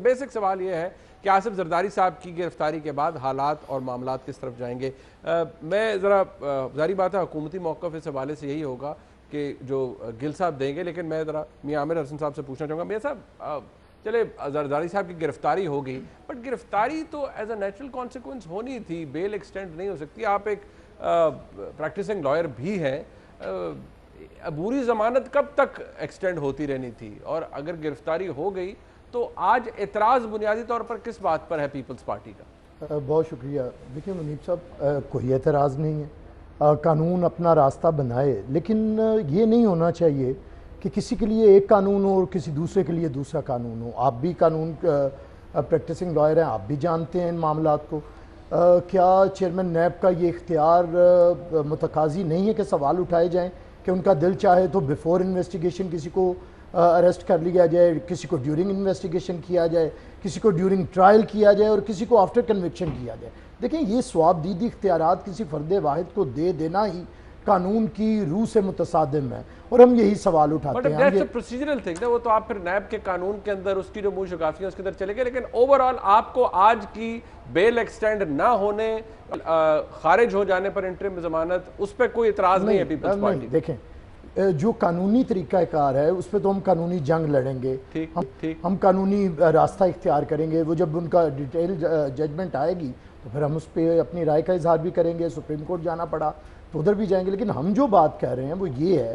Basic سوال یہ ہے کہ آصف زرداری صاحب کی گرفتاری کے بعد حالات اور معاملات کس طرف جائیں گے. میں ذرا ظاہری بات ہے حکومتی موقف اس حوالے سے یہی ہوگا کہ جو گل صاحب دیں گے, لیکن میں ذرا میاں عامر حسن صاحب سے پوچھنا چاہوں گا. میاں صاحب چلے زرداری صاحب کی گرفتاری ہو گئی, بٹ گرفتاری تو ایز اے نیچرل کانسیکوینس ہونی تھی, بیل ایکسٹینڈ نہیں ہو سکتی. آپ ایک پریکٹسنگ لائر بھی ہیں, عبوری ضمانت کب تک ایکسٹینڈ ہوتی رہنی تھی, اور اگر گرفتاری ہو گئی تو آج اعتراض بنیادی طور پر کس بات پر ہے پیپلز پارٹی کا؟ بہت شکریہ. دیکھیں منیب صاحب, کوئی اعتراض نہیں ہے, قانون اپنا راستہ بنائے, لیکن یہ نہیں ہونا چاہیے کہ کسی کے لیے ایک قانون ہو اور کسی دوسرے کے لیے دوسرا قانون ہو. آپ بھی قانون پریکٹسنگ لائر ہیں, آپ بھی جانتے ہیں ان معاملات کو. کیا چیئرمین نیب کا یہ اختیار متقاضی نہیں ہے کہ سوال اٹھائے جائیں کہ ان کا دل چاہے تو بیفور انویسٹیگیشن کسی کو اریسٹ کر لیا جائے, کسی کو ڈیورنگ انویسٹیگیشن کیا جائے, کسی کو ڈیورنگ ٹرائل کیا جائے اور کسی کو آفٹر کنوکشن کیا جائے. دیکھیں یہ ثواب دیدی اختیارات کسی فرد واحد کو دے دینا ہی قانون کی روح سے متصادم ہے, اور ہم یہی سوال اٹھاتے ہیں. بٹ پروسیجرل تھنگ نا, وہ تو آپ پھر نیب کے قانون کے اندر اس کی جو منہ شکافی ہے اس کے اندر چلے گئے, لیکن اوورآل آپ کو آج کی بیل ایکسٹینڈ نہ ہونے, خارج ہو جانے پر انٹرم ضمانت, اس پہ کوئی اعتراض نہیں ہے پیپلز پارٹی؟ دیکھیں جو قانونی طریقہ کار ہے اس پہ تو ہم قانونی جنگ لڑیں گے, ہم قانونی راستہ اختیار کریں گے. وہ جب ان کا ڈیٹیل ججمنٹ آئے گی تو پھر ہم اس پہ اپنی رائے کا اظہار بھی کریں گے. سپریم کورٹ جانا پڑا تو ادھر بھی جائیں گے. لیکن ہم جو بات کہہ رہے ہیں وہ یہ ہے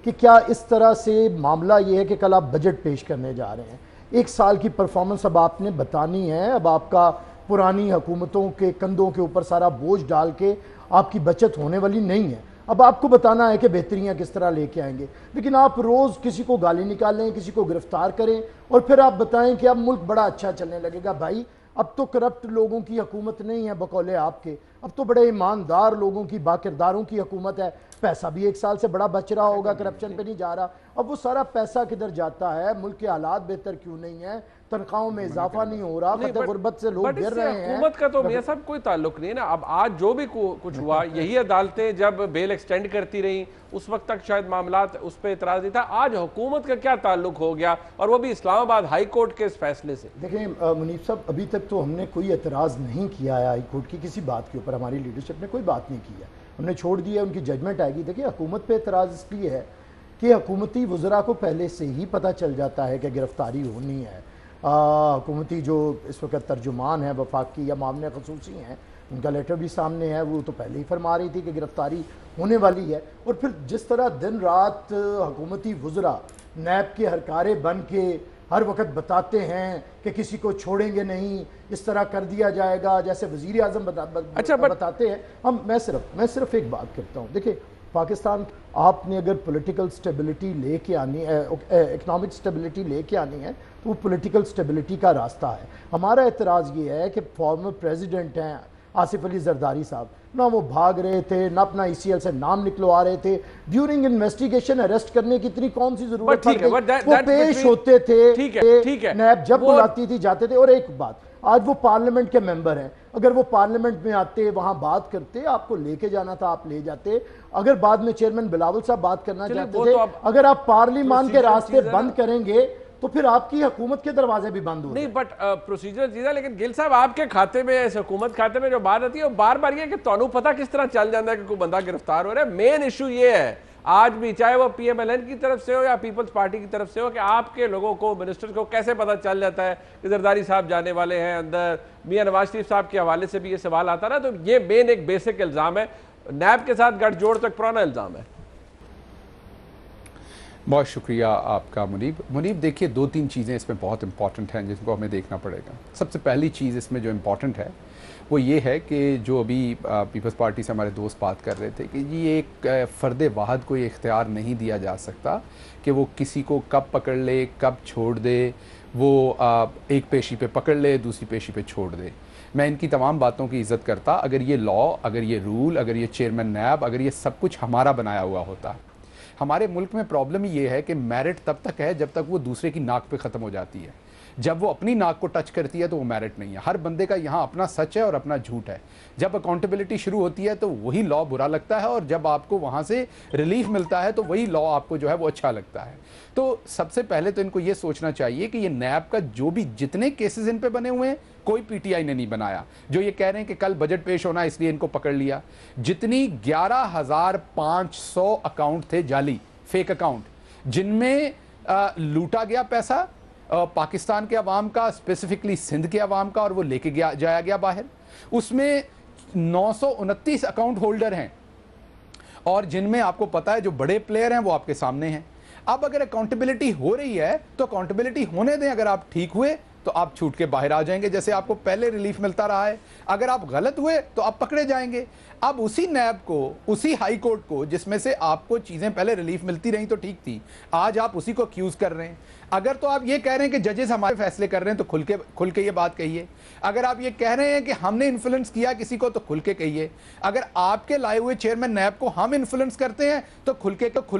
کہ کیا اس طرح سے معاملہ یہ ہے کہ کل آپ بجٹ پیش کرنے جا رہے ہیں, ایک سال کی پرفارمنس اب آپ نے بتانی ہے. اب آپ کا پرانی حکومتوں کے کندھوں کے اوپر سارا بوجھ ڈال کے آپ کی بچت ہونے والی نہیں ہے. اب آپ کو بتانا ہے کہ بہتریاں کس طرح لے کے آئیں گے. لیکن آپ روز کسی کو گالی نکالیں, کسی کو گرفتار کریں اور پھر آپ بتائیں کہ اب ملک بڑا اچھا چلنے لگے گا. بھائی اب تو کرپٹ لوگوں کی حکومت نہیں ہے بقول آپ کے, اب تو بڑے ایماندار لوگوں کی, باکرداروں کی حکومت ہے. پیسہ بھی ایک سال سے بڑا بچ رہا ہوگا, کرپشن پہ نہیں جا رہا. اب وہ سارا پیسہ کدھر جاتا ہے؟ ملک کے حالات بہتر کیوں نہیں ہیں؟ تنخواہوں میں اضافہ نہیں ہو رہا, خطِ غربت سے لوگ گر رہے ہیں. حکومت کا تو میاں صاحب کوئی تعلق نہیں ہے نا. اب آج جو بھی کچھ ہوا, یہی عدالتیں جب بیل ایکسٹینڈ کرتی رہیں اس وقت تک شاید معاملات اس پہ اعتراض نہیں تھا. آج حکومت کا کیا تعلق ہو گیا, اور وہ بھی اسلام آباد ہائی کورٹ کے اس فیصلے سے؟ دیکھیں منیب صاحب, ابھی تک تو ہم نے کوئی اعتراض نہیں کیا ہے ہائی کورٹ کی کسی بات کے اوپر. ہماری لیڈرشپ نے کوئی بات نہیں کی ہے, ہم نے چھوڑ دیا, ان کی ججمنٹ آئے گی. دیکھیں حکومت پہ اعتراض اس لیے ہے کہ حکومتی وزراء کو پہلے سے ہی پتہ چل جاتا ہے کہ گرفتاری ہونی ہے. حکومتی جو اس وقت ترجمان ہیں وفاقی یا معاون خصوصی ہیں, ان کا لیٹر بھی سامنے ہے, وہ تو پہلے ہی فرما رہی تھی کہ گرفتاری ہونے والی ہے. اور پھر جس طرح دن رات حکومتی وزراء نیب کے ہرکارے بن کے ہر وقت بتاتے ہیں کہ کسی کو چھوڑیں گے نہیں, اس طرح کر دیا جائے گا, جیسے وزیر اعظم بتاتے ہیں. میں صرف ایک بات کرتا ہوں. دیکھیں پاکستان, آپ نے اگر پولیٹیکل سٹیبلٹی لے کے آنی ہے, اکنامک سٹیبلٹی لے کے آنی ہے, تو وہ پولیٹیکل سٹیبلٹی کا راستہ ہے. ہمارا اعتراض یہ ہے کہ فارمر پریزیڈنٹ ہیں آصف علی زرداری صاحب, نہ وہ بھاگ رہے تھے, نہ اپنا ای سی ایل سے نام نکلوا رہے تھے. ڈیورنگ انویسٹیگیشن اریسٹ کرنے کی اتنی کون سی ضرورت پڑ گئی؟ وہ پیش ہوتے تھے, نیب جب بلاتی تھی جاتے تھے. اور ایک بات, آج وہ پارلیمنٹ کے ممبر ہیں, اگر وہ پارلیمنٹ میں آتے, وہاں بات کرتے, آپ کو لے کے جانا تھا آپ لے جاتے. اگر بعد میں چیئرمین بلاول صاحب بات کرنا چاہتے تھے, اگر آپ پارلیمان کے راستے بند کریں گے تو پھر آپ کی حکومت کے دروازے بھی بند ہو. نہیں بٹ پروسیجر چیز ہے. لیکن گل صاحب آپ کے کھاتے میں, اس حکومت کھاتے میں جو بات آتی ہے وہ بار بار یہ کہ تانوں پتہ کس طرح چل جاتا ہے کہ کوئی بندہ گرفتار ہو رہا ہے. مین ایشو یہ ہے آج بھی, چاہے وہ پی ایم ایل این کی طرف سے ہو یا پیپلز پارٹی کی طرف سے ہو, کہ آپ کے لوگوں کو, منسٹر کو کیسے پتہ چل جاتا ہے کہ زرداری صاحب جانے والے ہیں اندر. میاں نواز شریف صاحب کے حوالے سے بھی یہ سوال آتا نا, تو یہ مین ایک بیسک الزام ہے. نیب کے ساتھ گٹھ جوڑ تو ایک پرانا الزام ہے. بہت شکریہ آپ کا منیب. دیکھیے دو تین چیزیں اس میں بہت امپورٹنٹ ہیں جن کو ہمیں دیکھنا پڑے گا. سب سے پہلی چیز اس میں جو امپورٹنٹ ہے وہ یہ ہے کہ جو ابھی پیپلز پارٹی سے ہمارے دوست بات کر رہے تھے کہ یہ ایک فرد واحد کو یہ اختیار نہیں دیا جا سکتا کہ وہ کسی کو کب پکڑ لے, کب چھوڑ دے. وہ ایک پیشی پہ پکڑ لے, دوسری پیشی پہ چھوڑ دے. میں ان کی تمام باتوں کی عزت کرتا اگر یہ لا, اگر یہ رول, اگر یہ چیئرمین نیب, اگر یہ سب کچھ ہمارا بنایا ہوا ہوتا. ہمارے ملک میں پرابلم یہ ہے کہ میرٹ تب تک ہے جب تک وہ دوسرے کی ناک پہ ختم ہو جاتی ہے. جب وہ اپنی ناک کو ٹچ کرتی ہے تو وہ میرٹ نہیں ہے. ہر بندے کا یہاں اپنا سچ ہے اور اپنا جھوٹ ہے. جب اکاؤنٹیبلٹی شروع ہوتی ہے تو وہی لا برا لگتا ہے, اور جب آپ کو وہاں سے ریلیف ملتا ہے تو وہی لا آپ کو جو ہے وہ اچھا لگتا ہے. تو سب سے پہلے تو ان کو یہ سوچنا چاہیے کہ یہ نیب کا جو بھی جتنے کیسز ان پہ بنے ہوئے ہیں کوئی پی ٹی آئی نے نہیں بنایا. جو یہ کہہ رہے ہیں کہ کل بجٹ پیش ہونا اس لیے ان کو پکڑ لیا, جتنی 11,500 اکاؤنٹ تھے جعلی فیک اکاؤنٹ جن میں لوٹا گیا پیسہ پاکستان کے عوام کا, اسپیسیفکلی سندھ کے عوام کا, اور وہ لے کے جایا گیا باہر. اس میں 929 اکاؤنٹ ہولڈر ہیں, اور جن میں آپ کو پتا ہے جو بڑے پلیئر ہیں وہ آپ کے سامنے ہیں. اب اگر اکاؤنٹیبلٹی ہو رہی ہے تو اکاؤنٹیبلٹی ہونے دیں. اگر آپ ٹھیک ہوئے تو آپ چھوٹ کے باہر آ جائیں گے, جیسے آپ کو پہلے ریلیف ملتا رہا ہے. اگر آپ غلط ہوئے تو آپ پکڑے جائیں گے. اب اسی نیب کو, اسی ہائی کورٹ کو, جس میں سے آپ کو چیزیں پہلے ریلیف ملتی رہیں تو ٹھیک تھی, آج آپ اسی کو ایکیوز کر رہے ہیں. اگر تو آپ یہ کہہ رہے ہیں کہ ججز ہمارے فیصلے کر رہے ہیں تو کھل کے یہ بات کہیے. اگر آپ یہ کہہ رہے ہیں کہ ہم نے انفلوئنس کیا کسی کو تو کھل کے کہیے. اگر آپ کے لائے ہوئے چیئرمین نیب کو ہم انفلوئنس کرتے ہیں تو کھل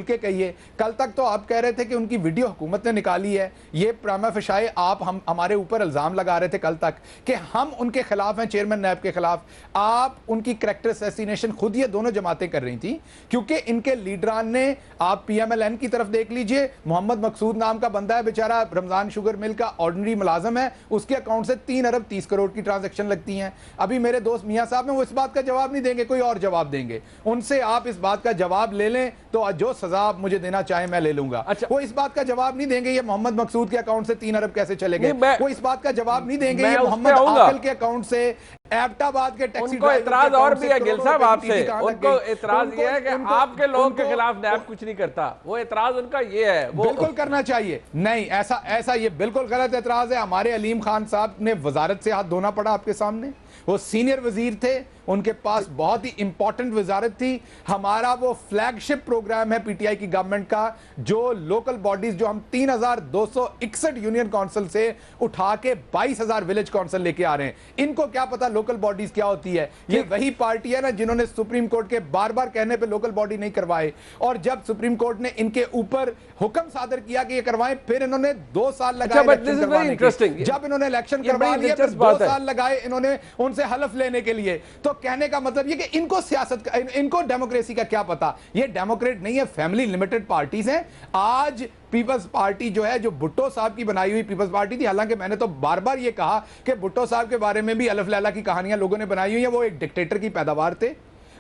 کے کہیے. کل تک تو آپ کہہ رہے تھے کہ ان کی ویڈیو حکومت نے نکالی ہے. یہ پراما فشائے آپ ہمارے اوپر الزام لگا رہے تھے کل تک کہ ہم ان کے خلاف ہیں, چیئرمین نیب کے خلاف. آپ ان کی کریکٹر اسیسینیشن خود یہ دونوں جماعتیں کر رہی تھیں, کیونکہ ان کے لیڈران نے, آپ پی ایم ایل این کی طرف دیکھ لیجئے, محمد مقصود نام کا بندہ ہے بیچارہ, رمضان شوگر مل کا آرڈنری ملازم ہے, اس کے اکاؤنٹ سے 3 ارب 30 کروڑ کی ٹرانزیکشن لگتی ہیں. ابھی میرے دوست میاں صاحب ہیں, وہ اس بات کا جواب نہیں دیں گے, کوئی اور جواب دیں گے. ان سے آپ اس بات کا جواب لے لیں تو جو سزا مجھے دینا چاہیں میں لے لوں گا. وہ اس بات کا جواب نہیں دیں گے یہ محمد مقصود کے اکاؤنٹ سے 3 ارب کیسے چلے گئے. وہ اس بات کا جواب نہیں دیں گے یہ محمد عاقل کے اکاؤنٹ سے ایبٹ آباد کے ٹیکسی ڈرائیور. ان کو اعتراض اور بھی ہے گل صاحب آپ سے, ان کو اعتراض یہ ہے کہ آپ کے لوگوں کے خلاف نیب کچھ نہیں کرتا. وہ اعتراض ان کا یہ ہے, وہ بالکل کرنا چاہیے. نہیں, ایسا یہ بالکل غلط اعتراض ہے. ہمارے علیم خان صاحب نے وزارت سے ہاتھ دھونا پڑا آپ کے سامنے. وہ سینئر وزیر تھے, ان کے پاس بہت ہی امپورٹنٹ وزارت تھی. ہمارا وہ فلیگ شپ پروگرام ہے پی ٹی آئی کی گورنمنٹ کا, جو لوکل باڈیز جو ہم 3,261 یونین کونسل سے اٹھا کے 22,000 ولیج کونسل لے کے آ رہے ہیں. ان کو کیا پتا لوکل باڈیز کیا ہوتی ہے. یہ وہی پارٹی ہے نا جنہوں نے سپریم کورٹ کے بار بار کہنے پہ لوکل باڈی نہیں کروائے, اور جب سپریم کورٹ نے ان کے اوپر حکم صادر کیا کہ یہ کروائیں, پھر انہوں نے 2 سال لگائے الیکشن کروانے کے. جب انہوں نے الیکشن کروا لیا پھر 2 سال لگائے انہوں نے ان سے حلف لینے کے لیے. تو کہنے کا مطلب یہ کہ ان کو سیاست کا, ان کو ڈیموکریسی کا کیا پتا. یہ ڈیموکریٹ نہیں ہے, فیملی لمیٹڈ پارٹیز ہیں. آج پیپلز پارٹی جو ہے, جو بھٹو صاحب کی بنائی ہوئی پیپلز پارٹی تھی, حالانکہ میں نے تو بار بار یہ کہا کہ بھٹو صاحب کے بارے میں بھی الف لیلا کی کہانیاں لوگوں نے بنائی ہوئی ہیں. وہ ایک ڈکٹیٹر کی پیداوار تھے.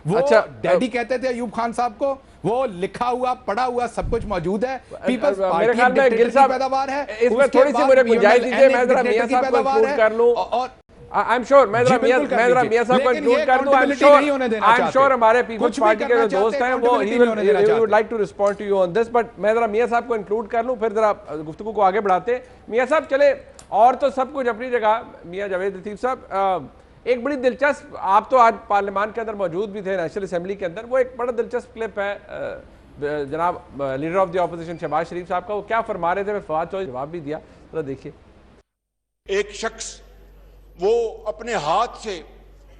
وہ ڈیڈی کہتے تھے ایوب خان صاحب کو, وہ لکھا ہوا پڑھا ہوا سب کچھ موجود ہے. پیپلز پارٹی ڈکٹیٹر کی پیداوار ہے. اس میں تھوڑی سی مجھے گنجائش دیجیے, میں ذرا میاں صاحب کو انکلوڈ کر لوں. I'm sure میں ذرا میاں صاحب کو انکلوڈ کر دوں. I'm sure ہمارے پیپلز پارٹی کے جو دوست ہیں وہ he would like to respond to you on this, but میں ذرا میاں صاحب کو انکلوڈ کر لوں, پھر ذرا گفتگو کو آگے بڑھاتے ہیں. میاں صاحب چلے, اور تو سب کچھ اپنی جگہ. میاں جاوید لطیف صاحب, ایک بڑی دلچسپ, آپ تو آج پارلیمان کے اندر موجود بھی تھے, نیشنل اسمبلی کے اندر, وہ ایک بڑا دلچسپ کلپ ہے جناب leader of the opposition Shahbaz Sharif صاحب کا. وہ کیا فرما رہے تھے, فواد چوہدری جواب بھی دیا, ذرا دیکھیے. ایک شخص وہ اپنے ہاتھ سے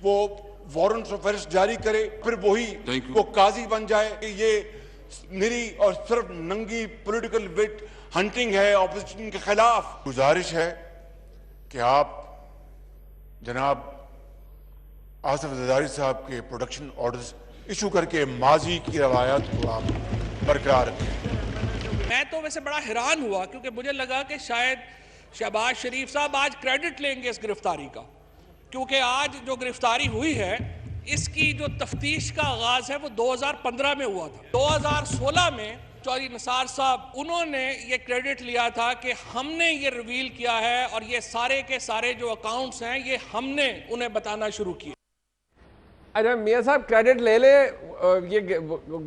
وہ وارنٹس آف اریسٹ جاری کرے, پھر وہی وہ قاضی بن جائے. یہ میری اور صرف ننگی پولیٹیکل وٹ ہنٹنگ ہے اپوزیشن کے خلاف. گزارش ہے کہ آپ جناب آصف زرداری صاحب کے پروڈکشن آرڈرز ایشو کر کے ماضی کی روایات کو آپ برقرار رکھیں. میں تو ویسے بڑا حیران ہوا, کیونکہ مجھے لگا کہ شاید شہباز شریف صاحب آج کریڈٹ لیں گے اس گرفتاری کا, کیونکہ آج جو گرفتاری ہوئی ہے اس کی جو تفتیش کا آغاز ہے وہ 2015 میں ہوا تھا. 2016 میں چودھری نثار صاحب انہوں نے یہ کریڈٹ لیا تھا کہ ہم نے یہ ریویل کیا ہے, اور یہ سارے کے سارے جو اکاؤنٹس ہیں یہ ہم نے انہیں بتانا شروع کیا. اچھا میاں صاحب کریڈٹ لے لیں, یہ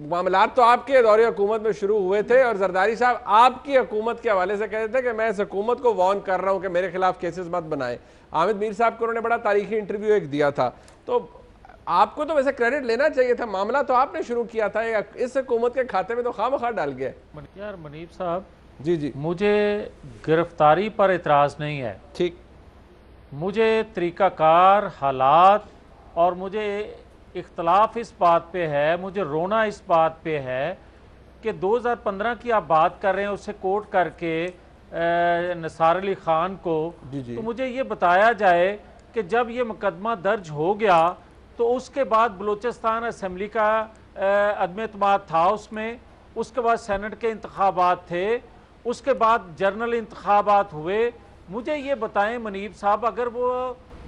معاملات تو آپ کے دور حکومت میں شروع ہوئے تھے, اور زرداری صاحب آپ کی حکومت کے حوالے سے کہتے تھے کہ میں اس حکومت کو وارن کر رہا ہوں کہ میرے خلاف کیسز مت بنائیں. حامد میر صاحب کو انہوں نے بڑا تاریخی انٹرویو ایک دیا تھا, تو آپ کو تو ویسے کریڈٹ لینا چاہیے تھا, معاملہ تو آپ نے شروع کیا تھا, اس حکومت کے کھاتے میں تو خواہ مخواہ ڈال گیا. یار منیب صاحب, جی مجھے گرفتاری پر اعتراض نہیں ہے, ٹھیک, مجھے طریقہ کار, حالات, اور مجھے اختلاف اس بات پہ ہے, مجھے رونا اس بات پہ ہے کہ 2015 کی آپ بات کر رہے ہیں, اس سے کوٹ کر کے نثار علی خان کو، تو مجھے یہ بتایا جائے کہ جب یہ مقدمہ درج ہو گیا تو اس کے بعد بلوچستان اسمبلی کا عدم اعتماد تھا اس کے بعد سینٹ کے انتخابات تھے، اس کے بعد جنرل انتخابات ہوئے. مجھے یہ بتائیں منیب صاحب، اگر وہ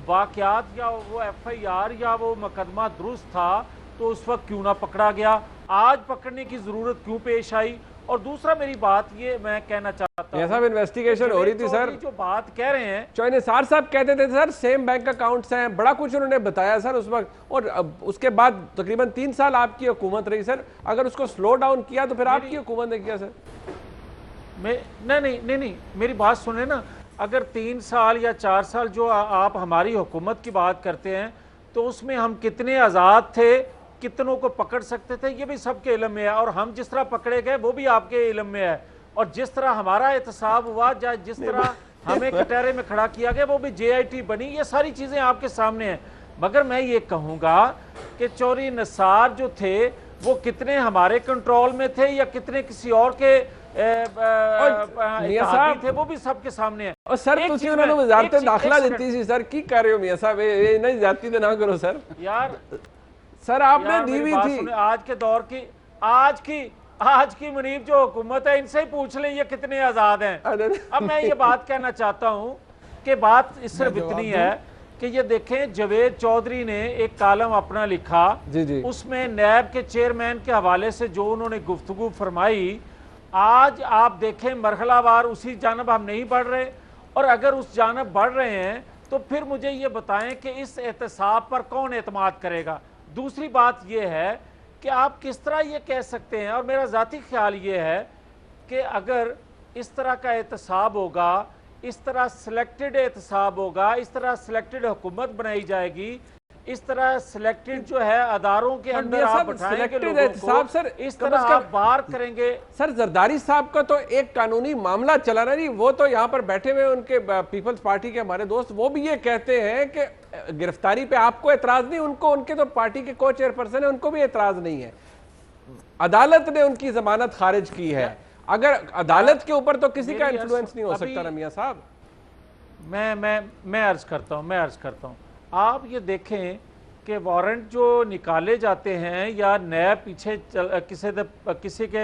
واقعات یا وہ ایف آئی آر یا وہ مقدمہ درست تھا تو اس وقت کیوں نہ پکڑا گیا؟ آج پکڑنے کی ضرورت کیوں پیش آئی؟ اور دوسرا میری بات یہ میں کہنا چاہتا ہوں، صاحب انویسٹیگیشن ہو رہی تھی سر، جو بات کہہ رہے ہیں چوہے نثار صاحب کہتے تھے سر سیم بینک اکاؤنٹس ہیں، بڑا کچھ انہوں نے بتایا سر اس وقت، اور اس کے بعد تقریباً 3 سال آپ کی حکومت رہی سر. اگر اس کو سلو ڈاؤن کیا تو پھر آپ کی حکومت نے کیا سر؟ نہیں میری بات سنیں نا. اگر 3 سال یا 4 سال جو آپ ہماری حکومت کی بات کرتے ہیں تو اس میں ہم کتنے آزاد تھے، کتنوں کو پکڑ سکتے تھے، یہ بھی سب کے علم میں ہے، اور ہم جس طرح پکڑے گئے وہ بھی آپ کے علم میں ہے، اور جس طرح ہمارا احتساب ہوا، جس طرح ہمیں کٹہرے میں کھڑا کیا گیا، وہ بھی جے آئی ٹی بنی، یہ ساری چیزیں آپ کے سامنے ہیں. مگر میں یہ کہوں گا کہ چوہدری نثار جو تھے وہ کتنے ہمارے کنٹرول میں تھے یا کتنے کسی اور کے اتحادی تھے، وہ بھی سب کے سامنے ہے. اور سر تسی انہوں نے وزارت داخلہ دیتی سی سر، کی کر رہے ہو میاں صاحب؟ نہیں زیادتی تو نہ کرو سر. یار سر آپ نے دی ہوئی تھی. آج کے دور کی آج کی منیب جو حکومت ہے، ان سے ہی پوچھ لیں یہ کتنے آزاد ہیں. اب میں یہ بات کہنا چاہتا ہوں کہ بات اس صرف اتنی ہے کہ یہ دیکھیں جاوید چودھری نے ایک کالم اپنا لکھا، اس میں نیب کے چیئرمین کے حوالے سے جو انہوں نے گفتگو فرمائی، آج آپ دیکھیں مرحلہ وار اسی جانب ہم نہیں بڑھ رہے، اور اگر اس جانب بڑھ رہے ہیں تو پھر مجھے یہ بتائیں کہ اس احتساب پر کون اعتماد کرے گا؟ دوسری بات یہ ہے کہ آپ کس طرح یہ کہہ سکتے ہیں، اور میرا ذاتی خیال یہ ہے کہ اگر اس طرح کا احتساب ہوگا، اس طرح سلیکٹڈ احتساب ہوگا، اس طرح سلیکٹڈ حکومت بنائی جائے گی، اس طرح سلیکٹڈ جو ہے اداروں کے اندر آپ بٹھائیں گے لوگوں کو، اس طرح آپ بار کریں گے. سر زرداری صاحب کا تو ایک قانونی معاملہ چلا رہا نہیں، وہ تو یہاں پر بیٹھے ہوئے ان کے پیپلز پارٹی کے ہمارے دوست، وہ بھی یہ کہتے ہیں کہ گرفتاری پہ آپ کو اعتراض نہیں، ان کے تو پارٹی کے کو چیئر پرسن ہیں، ان کو بھی اعتراض نہیں ہے. عدالت نے ان کی ضمانت خارج کی ہے. اگر عدالت کے اوپر تو کسی کا انفلوئنس نہیں ہو سکتا نا میاں صاحب. میں عرض کرتا ہوں آپ یہ دیکھیں کہ وارنٹ جو نکالے جاتے ہیں یا نیب پیچھے کسی کے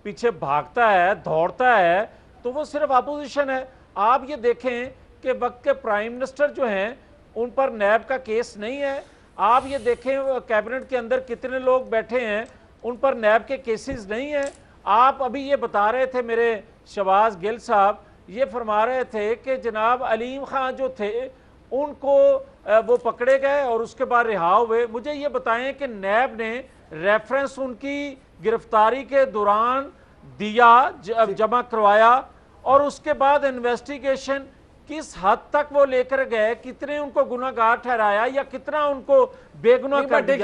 پیچھے بھاگتا ہے، دوڑتا ہے، تو وہ صرف اپوزیشن ہے. آپ یہ دیکھیں کہ وقت کے پرائم منسٹر جو ہیں ان پر نیب کا کیس نہیں ہے. آپ یہ دیکھیں کیبنٹ کے اندر کتنے لوگ بیٹھے ہیں، ان پر نیب کے کیسز نہیں ہیں. آپ ابھی یہ بتا رہے تھے، میرے شہباز گل صاحب یہ فرما رہے تھے کہ جناب علیم خان جو تھے ان کو وہ پکڑے گئے اور اس کے بعد رہا ہوئے. مجھے یہ بتائیں کہ نیب نے ریفرنس ان کی گرفتاری کے دوران دیا، جمع کروایا، اور اس کے بعد انویسٹیگیشن کس حد تک وہ لے کر گئے، کتنے ان کو گناہگار ٹھہرایا یا کتنا ان کو بے گناہ کر دیا.